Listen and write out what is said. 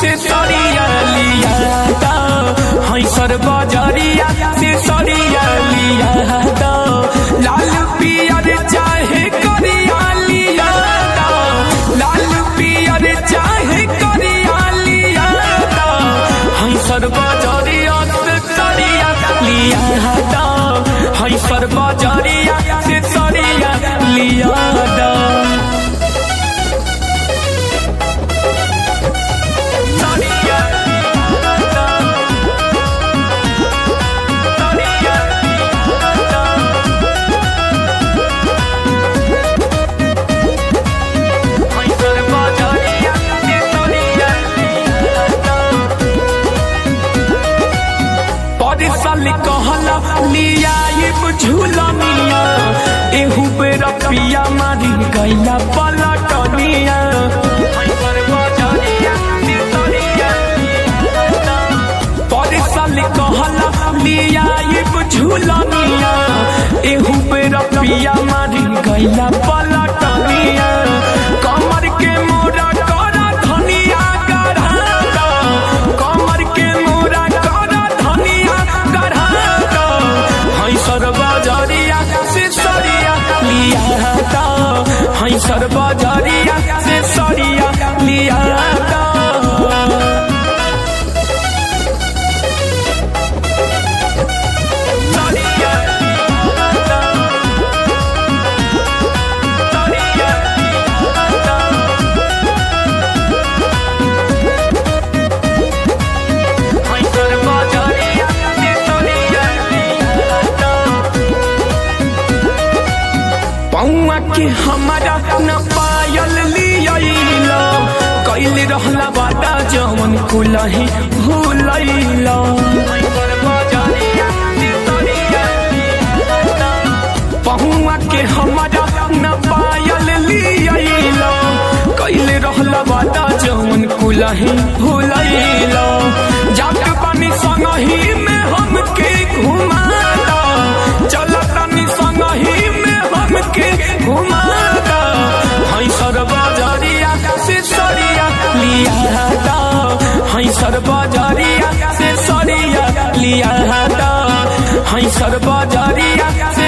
से सरिया लिया दो, हई सर बजरिया से सरिया लिया दो। लाल पियर चाहे करिया लिया दो, लाल पियर चाहे करिया लिया दो, हई सर बजरिया से सरिया लिया दो, हई सर बजरिया से सरिया लिया दो। साल कहला लिया ये झूला मिया, एहू बेरा पिया मारी गैला पलटनिया। पर साल कहला लिया ये झूला मिया, एहू बेरा पिया मारी गैला पलटनिया। कमर के मोरा करा धनिया गढ़ा दो, कमर के मोरा करा धनिया गढ़ा दो, हई सर बजरिया से सरिया लिया दो, हई सर बजरिया से सरिया लिया दो। पौआ के हमारा न पायल लिया, कैल रहला बाटा जवन कुलही भूलैला। पहुआ के हमारा न पायल लिया, कैल रहला बाटा जवन कुलही भूलैला। जात पानी संगही में हमके घुमा दो, चलतनी संगही में हमके घुमा दो, हई सर बजरिया से सरिया लिया दो, हई सर बजरिया से सरिया लिया दो, हई सर बजरिया से